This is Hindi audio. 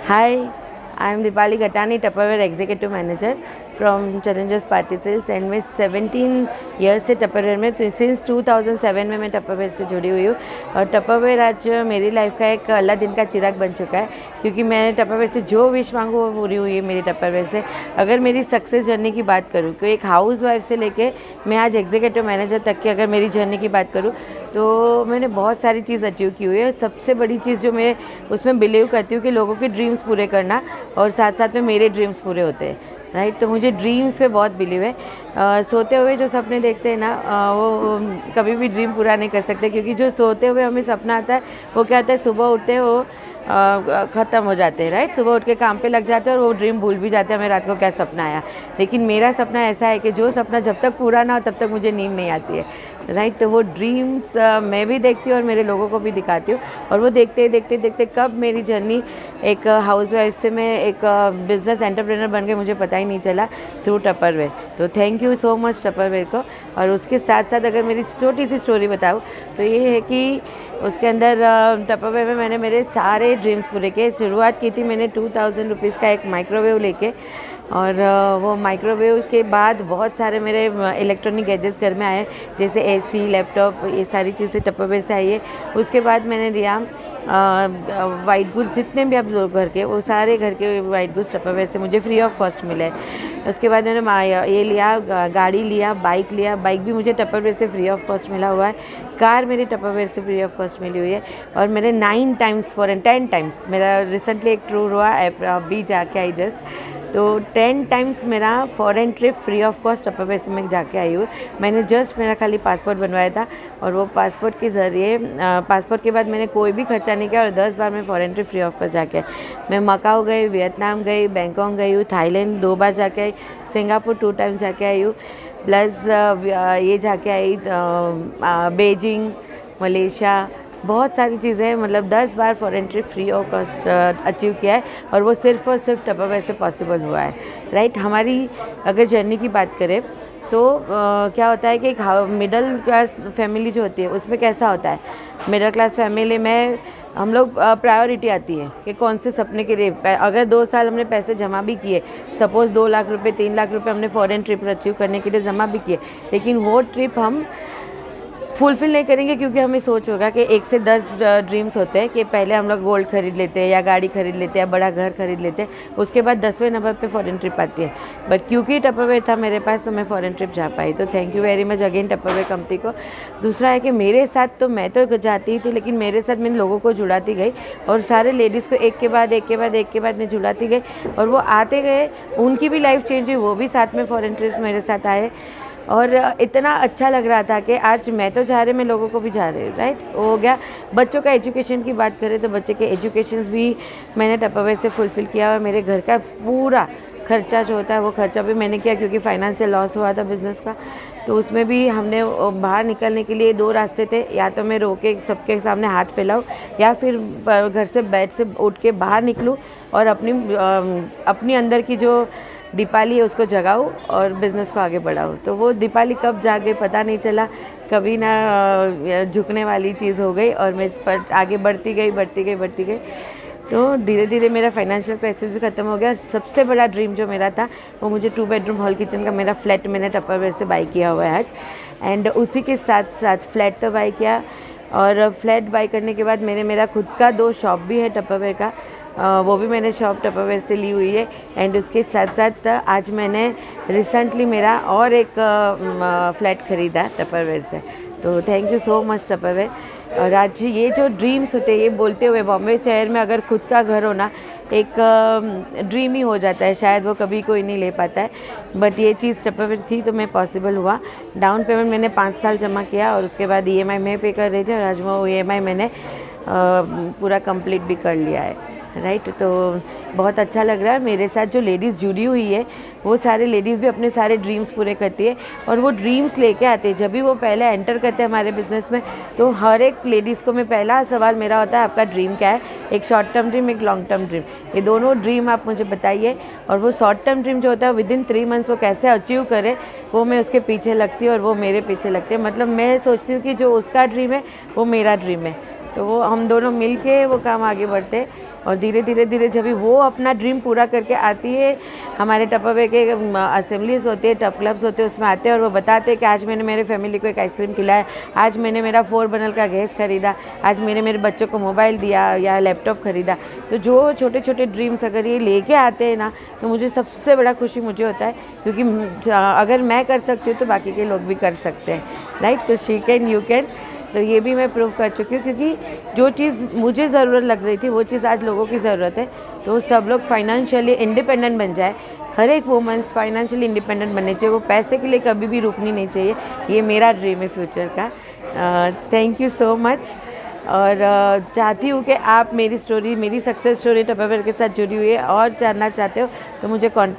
Hi, I am Dipali Ghatani, Tupperware Executive Manager from Challenges Party Sales and मैं 17 ईयर्स से टपरवेयर में सिंस 2007 में मैं टपरवेयर से जुड़ी हुई हूँ। और टपरवेयर आज मेरी लाइफ का एक अल्लाह दिन का चिराग बन चुका है, क्योंकि मैंने टपरवेयर से जो विश मांगू वो पूरी हुई है मेरी टपरवेयर से। अगर मेरी सक्सेस जर्नी की बात करूँ तो एक हाउस वाइफ से लेके मैं आज एग्जीक्यूटिव मैनेजर तक की अगर मेरी जर्नी की बात करूँ तो मैंने बहुत सारी चीज़ अचीव की हुई है। सबसे बड़ी चीज़ जो मैं उसमें बिलीव करती हूँ कि लोगों के ड्रीम्स पूरे करना और साथ साथ में मेरे ड्रीम्स पूरे होते हैं, राइट। तो मुझे ड्रीम्स पे बहुत बिलीव है। सोते हुए जो सपने देखते हैं ना वो कभी भी ड्रीम पूरा नहीं कर सकते, क्योंकि जो सोते हुए हमें सपना आता है वो क्या आता है, सुबह उठते हैं वो ख़त्म हो जाते हैं, राइट। सुबह उठ के काम पे लग जाते हैं और वो ड्रीम भूल भी जाते हैं हमें रात को क्या सपना आया। लेकिन मेरा सपना ऐसा है कि जो सपना जब तक पूरा ना हो तब तक मुझे नींद नहीं आती है, राइट। तो वो ड्रीम्स मैं भी देखती हूँ और मेरे लोगों को भी दिखाती हूँ, और वो देखते देखते देखते कब मेरी जर्नी एक हाउसवाइफ से मैं एक बिज़नेस एंटरप्रेन्योर बन गई मुझे पता ही नहीं चला, थ्रू टपरवेयर। तो thank you so much Tupperware को। और उसके साथ साथ अगर मेरी छोटी सी स्टोरी बताऊँ तो ये है कि उसके अंदर टपरवेयर में मैंने मेरे सारे ड्रीम्स पूरे किए। शुरुआत की थी मैंने 2000 रुपीज़ का एक माइक्रोवेव लेके, और वो माइक्रोवेव के बाद बहुत सारे मेरे इलेक्ट्रॉनिक गैजेट्स घर में आए, जैसे एसी, लैपटॉप, ये सारी चीज़ें टपरवेयर से आई है। उसके बाद मैंने लिया वाइट गुड्स, जितने भी आप लोग घर के वो सारे घर के वाइट गुड्स टपरवेयर से मुझे फ्री ऑफ कॉस्ट मिले। उसके बाद मैंने ये लिया, गाड़ी लिया, बाइक लिया, बाइक भी मुझे टपरवेयर से फ्री ऑफ कॉस्ट मिला हुआ है। कार मेरी टपरवेयर से फ्री ऑफ कॉस्ट मिली हुई है। और मेरे 9 टाइम्स फॉरेन 10 टाइम्स मेरा रिसेंटली एक टूर हुआ अभी जाके आई जस्ट, तो 10 टाइम्स मेरा foreign trip free of cost Tupperware से मैं जाके आई हूँ। मैंने जस्ट मेरा खाली पासपोर्ट बनवाया था, और वो पासपोर्ट के ज़रिए पासपोर्ट के बाद मैंने कोई भी खर्चा नहीं किया, और 10 बार मैं foreign trip free of cost जाके आई। मैं मकाऊ गई, वियतनाम गई, बैंकॉक गई हूँ, थाईलैंड 2 बार जाके आई, सिंगापुर 2 टाइम्स जाके आई हूँ, प्लस ये जाके आई बीजिंग, मलेशिया, बहुत सारी चीज़ें, मतलब 10 बार foreign trip free of cost achieve किया है, और वो सिर्फ और सिर्फ टपरवेयर से पॉसिबल हुआ है, राइट। हमारी अगर जर्नी की बात करें तो क्या होता है कि एक मिडिल क्लास फैमिली जो होती है उसमें कैसा होता है, मिडिल क्लास फैमिली में हम लोग प्रायोरिटी आती है कि कौन से सपने के लिए अगर 2 साल हमने पैसे जमा भी किए, सपोज़ 2 लाख रुपए 3 लाख रुपए हमने फॉरेन ट्रिप अचीव करने के लिए जमा भी किए, लेकिन वो ट्रिप हम फुलफ़िल नहीं करेंगे, क्योंकि हमें सोच होगा कि 1 से 10 ड्रीम्स होते हैं कि पहले हम लोग गोल्ड खरीद लेते हैं या गाड़ी खरीद लेते हैं या बड़ा घर खरीद लेते हैं, उसके बाद 10वें नंबर पे फॉरेन ट्रिप आती है। बट क्योंकि टपरवेयर था मेरे पास तो मैं फॉरेन ट्रिप जा पाई। तो thank you very much again Tupperware company को। दूसरा है कि मेरे साथ तो मैं तो जाती ही थी, लेकिन मेरे साथ मैंने लोगों को जुड़ाती गई, और सारे लेडीज़ को एक के बाद एक के बाद एक के बाद मैं जुड़ाती गई, और वो आते गए, उनकी भी लाइफ चेंज हुई, वो भी साथ में फॉरेन ट्रिप्स मेरे साथ आए। और इतना अच्छा लग रहा था कि आज मैं तो जा रहे, मैं लोगों को भी जा रहे, राइट। हो गया। बच्चों का एजुकेशन की बात करें तो बच्चे के एजुकेशंस भी मैंने टपरवेयर से फुलफ़िल किया, और मेरे घर का पूरा खर्चा जो होता है वो खर्चा भी मैंने किया, क्योंकि फाइनेंशियल लॉस हुआ था बिज़नेस का। तो उसमें भी हमने बाहर निकलने के लिए 2 रास्ते थे, या तो मैं रो के सबके सामने हाथ फैलाऊँ, या फिर घर से बेड से उठ के बाहर निकलूँ और अपनी अंदर की जो दीपाली है उसको जगाऊँ और बिज़नेस को आगे बढ़ाऊँ। तो वो दीपाली कब जागे पता नहीं चला, कभी ना झुकने वाली चीज़ हो गई, और मैं आगे बढ़ती गई। तो धीरे धीरे मेरा फाइनेंशियल क्राइसिस भी ख़त्म हो गया। सबसे बड़ा ड्रीम जो मेरा था वो मुझे 2 बेडरूम हॉल किचन का मेरा फ्लैट मैंने टपरवेयर से बाई किया हुआ है आज। एंड उसी के साथ साथ फ्लैट तो बाई किया, और फ्लैट बाई करने के बाद मेरा खुद का 2 शॉप भी है टपरवेयर का, वो भी मैंने शॉप टपरवेयर से ली हुई है। एंड उसके साथ साथ आज मैंने रिसेंटली मेरा और एक फ्लैट ख़रीदा टपरवेयर से। तो thank you so much Tupperware. और आज ये जो ड्रीम्स होते हैं, ये बोलते हुए बॉम्बे शहर में अगर खुद का घर होना एक ड्रीम ही हो जाता है, शायद वो कभी कोई नहीं ले पाता है, बट ये चीज़ टपरवेयर थी तो मैं पॉसिबल हुआ। डाउन पेमेंट मैंने 5 साल जमा किया, और उसके बाद EMI मैं पे कर रही थी, और आज वो EMI मैंने पूरा कंप्लीट भी कर लिया है, राइट। तो बहुत अच्छा लग रहा है। मेरे साथ जो लेडीज़ जुड़ी हुई है वो सारे लेडीज़ भी अपने सारे ड्रीम्स पूरे करती है, और वो ड्रीम्स लेके आते हैं। जब भी वो पहले एंटर करते हैं हमारे बिज़नेस में, तो हर एक लेडीज़ को मैं पहला सवाल मेरा होता है, आपका ड्रीम क्या है? एक शॉर्ट टर्म ड्रीम, एक लॉन्ग टर्म ड्रीम, ये दोनों ड्रीम आप मुझे बताइए। और वो शॉर्ट टर्म ड्रीम जो होता है विदिन 3 मंथ्स वो कैसे अचीव करे, वो मैं उसके पीछे लगती हूँ, और वो मेरे पीछे लगते हैं। मतलब मैं सोचती हूँ कि जो उसका ड्रीम है वो मेरा ड्रीम है, तो वो हम दोनों मिल के वो काम आगे बढ़ते। और धीरे धीरे जब भी वो अपना ड्रीम पूरा करके आती है, हमारे टप्परवेयर के असेंबलीज होते हैं, टफ क्लब्स होते हैं, उसमें आते हैं और वो बताते हैं कि आज मैंने मेरे फैमिली को एक आइसक्रीम खिलाया, आज मैंने मेरा 4 बर्नर का गैस खरीदा, आज मैंने मेरे बच्चों को मोबाइल दिया या लैपटॉप खरीदा। तो जो छोटे छोटे ड्रीम्स अगर ये लेके आते हैं ना, तो मुझे सबसे बड़ा खुशी मुझे होता है, क्योंकि अगर मैं कर सकती हूँ तो बाकी के लोग भी कर सकते हैं, राइट। तो शी कैन, यू कैन। तो ये भी मैं प्रूव कर चुकी हूँ, क्योंकि जो चीज़ मुझे ज़रूरत लग रही थी वो चीज़ आज लोगों की ज़रूरत है। तो सब लोग फाइनेंशियली इंडिपेंडेंट बन जाए, हर एक वुमेंस फाइनेंशियली इंडिपेंडेंट बनने चाहिए, वो पैसे के लिए कभी भी रुकनी नहीं चाहिए। ये मेरा ड्रीम है फ्यूचर का। Thank you so much. और चाहती हूँ कि आप मेरी स्टोरी, मेरी सक्सेस स्टोरी टप्परवेयर के साथ जुड़ी हुई है और जानना चाहते हो तो मुझे कॉन्टेक्ट